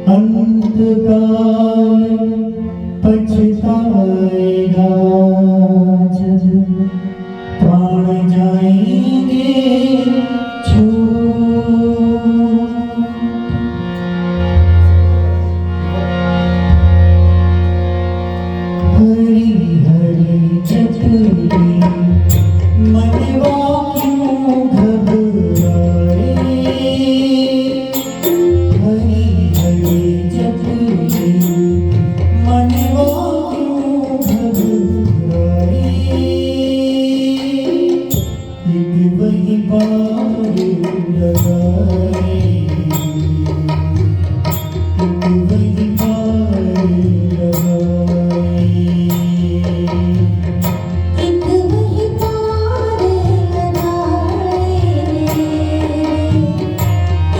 अंतकाल पछताएगा जब प्राण जाएंगे छूट। हरी हरी चतुरी मनवा क्यों घबराए। हरी हरी चतुरी मनवा क्यों घबराए। एक वही बार लगाए, एक वही बार लगाए। एक वही पार लगाए,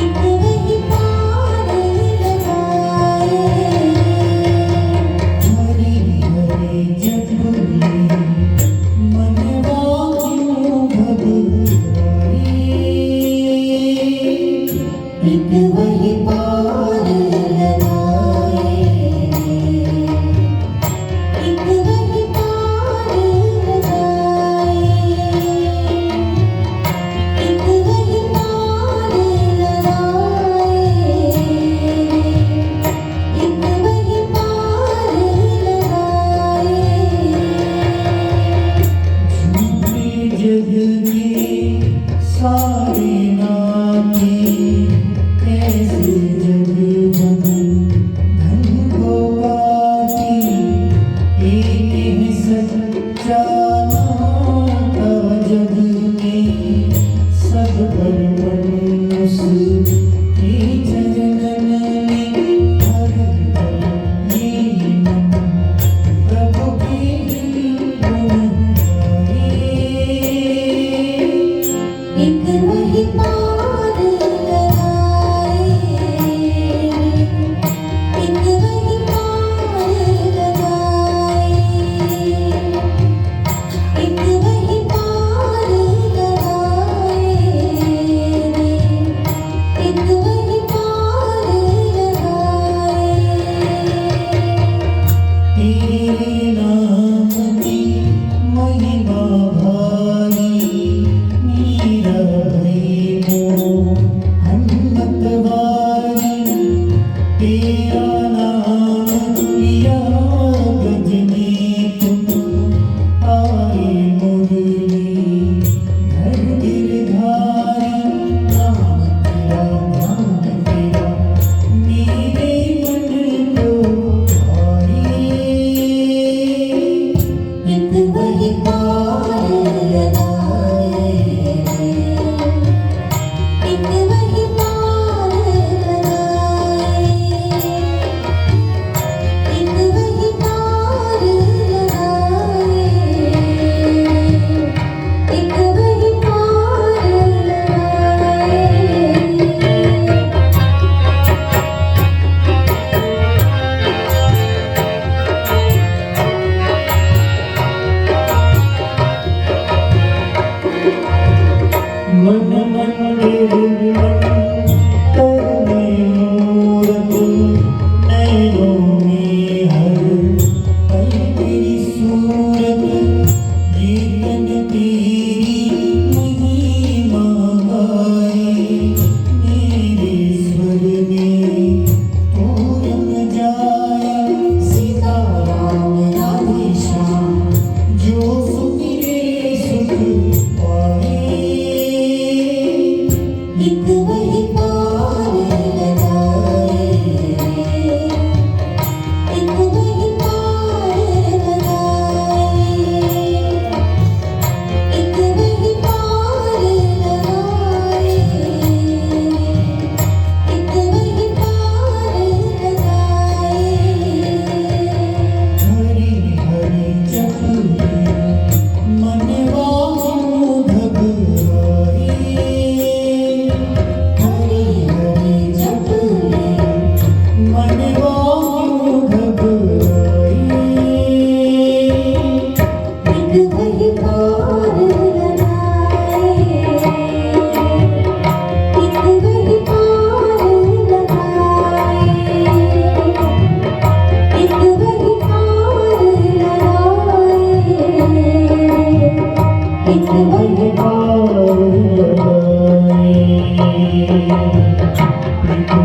एक वही पार लगाए। हरी हरी चतुरी मनवा क्यों घबराए। एक वही पार लगाए, एक वही पार लगाए। एक वही पार लगाए, एक वही पार लगाए। झूठे जग के सारे नाते कैसे जग बदल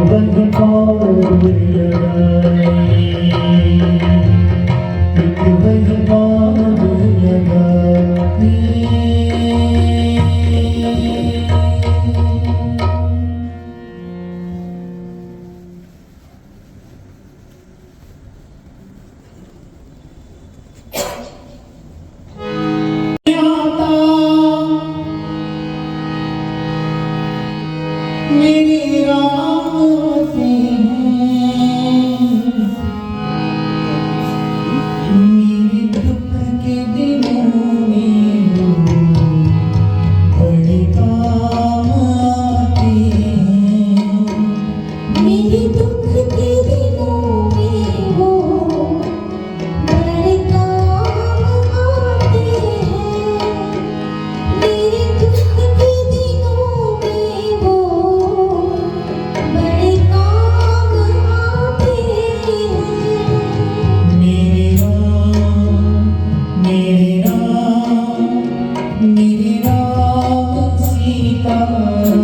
वही पार लगाए, एक वही पार लगाए। मेरे राम आते हैं, मेरे दुख के दिनों में बड़े काम आते हैं। मेरे दुख के दिनों में वो बड़े काम आते हैं। मेरे दुख के दिनों में वो बड़े काम आते हैं। मेरे राम, मेरे राम, मेरे राम सीताराम।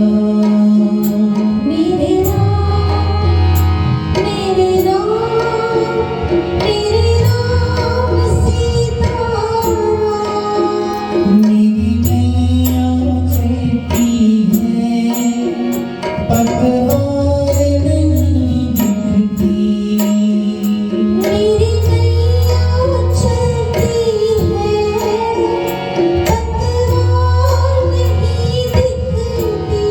मेरे राम, मेरे राम, मेरे राम सीताराम। मेरी नैया चलती है, पतवार नहीं दिखती। मेरी नैया चलती है, पतवार नहीं दिखती।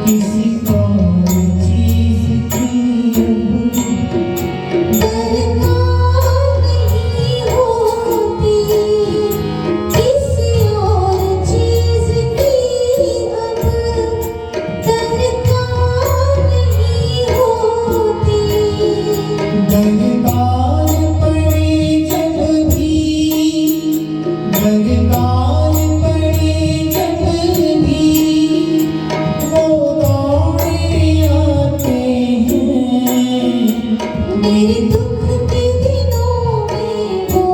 किसी और चीज की अब दरकार नहीं होती, किसी और चीज की अब दरकार नहीं होती। दरकार पड़े जब भी, दरकार पड़े जब भी, वो दौड़े आते हैं। मेरे दुख के दिनों में वो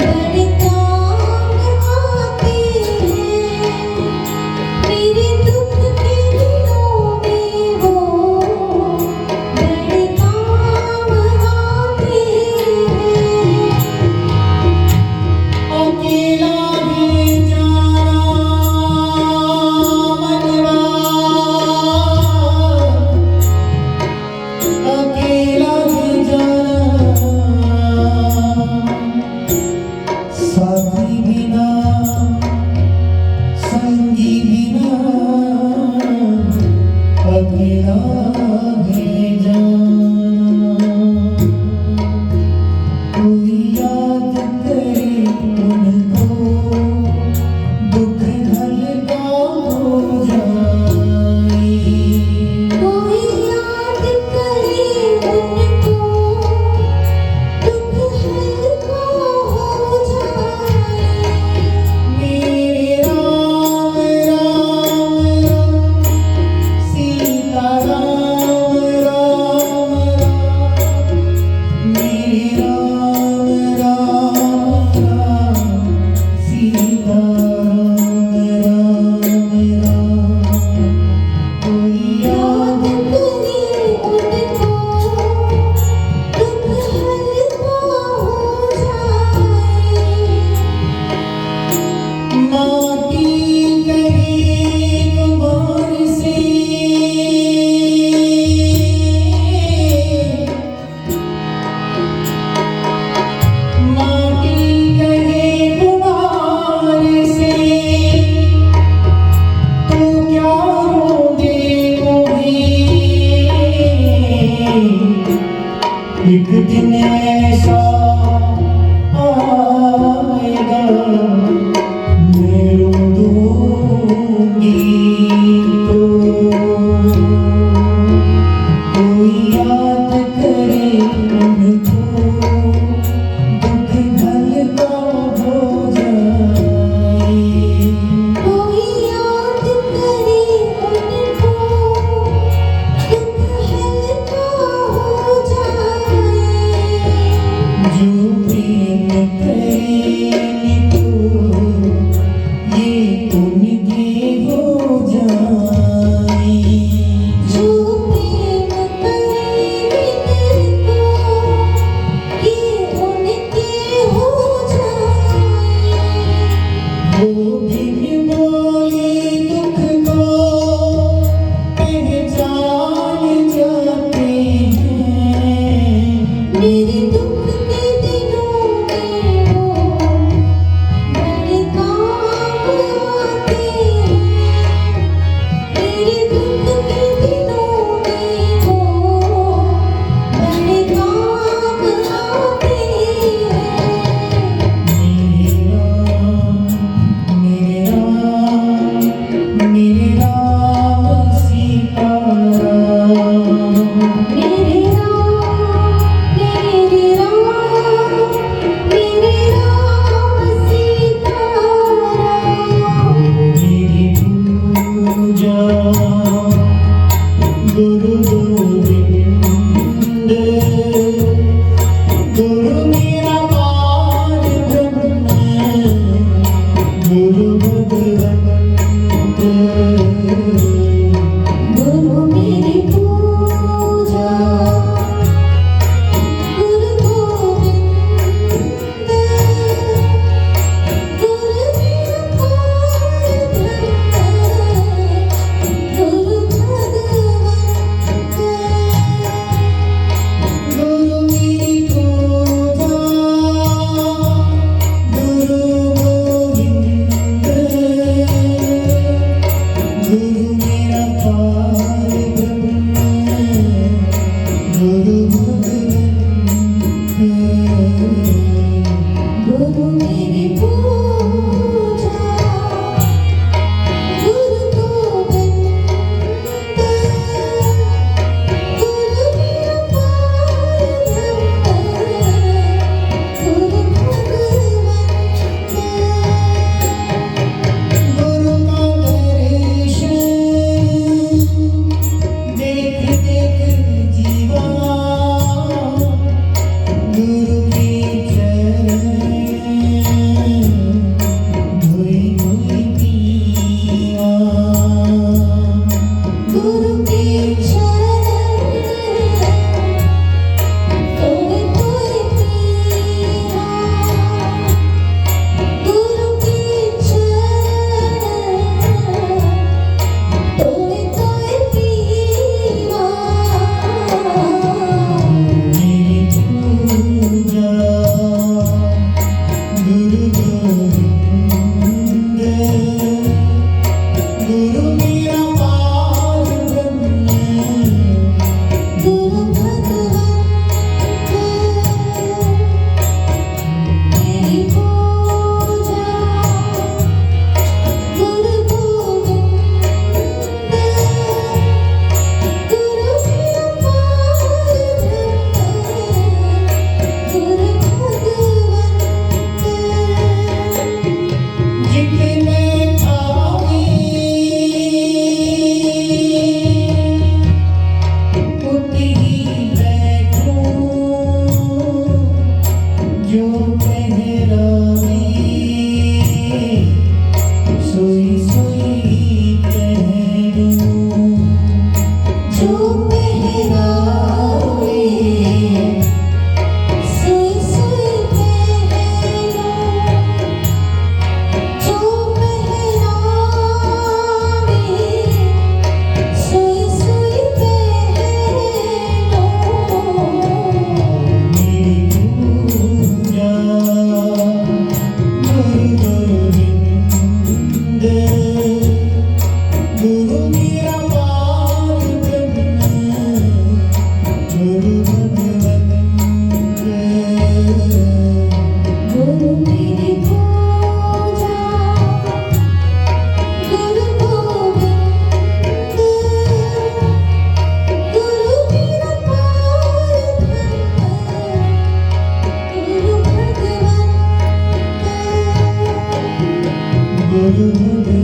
बड़े काम आते हैं। मेरे दुख के दिनों में वो बड़े काम आते हैं। अकेला भी जाना मनवा, अकेला भी जाना, साथी बिना, संगी बिना, अकेला भी जाना। कोई याद करे उनको, दुख हल्का हो जाए। कोई याद करे उनको, दुख हल्का हो जाए। मेरे राम राम राम, सीता राम राम राम। मेरे राम राम राम, सीता राम राम राम। कोई याद याद करे उनको, दुख हल्का हो जाए। माटी गई कुमार से, माटी गई कुमार से, तू क्या रोगे गोभी। एक दिन ऐसा आएगा, मैं रो दूंगी तो। कोई याद करे उनको, दुख हल्का हो जाए। कोई याद करे उनको, दुख हल्का हो जाए। गुरु गोविंद गुरु मेरा पार ब्रह्म गुरु भगवंत गुरु मेरी पूजा गुरु गोविंद गुरु मेरा पार ब्रह्म गुरु भगवंत गुरु मेरी पूजा गुरु गोविंद गुरु मेरा पार ब्रह्म गुरु भगवंत गुरु मेरी पूजा गुरु गोविंद गुरु मेरा पार ब्रह्म गुरु भगवंत गुरु का दर्शन देख देख जीवा गुरु के चरण धोई धोई पीवा गुरु के चरण तोड़े तोड़े पीवा गुरु के चरण तोड़े तोड़े पीवा मेरी पूजा गुरु गोविंद गुरु मेरा पार ब्रह्म गुरु भगवंत मेरी पूजा गुरु गोविंद गुरु मेरा पार ब्रह्म गुरु भगवंत जितने खावी उठ ही बैठूं जो पहरावे सोई सोई पहनूं जो पहरावे सोई सोई पहनो जो पहरावे सोई सोई पहनो मेरी पूजा गुरु गोविंद गुरु मेरा पार ब्रह्म गुरु भगवंत गुरु मेरी पूजा गुरु गोविंद गुरु मेरा पार ब्रह्म गुरु भगवंत गुरु भगवंत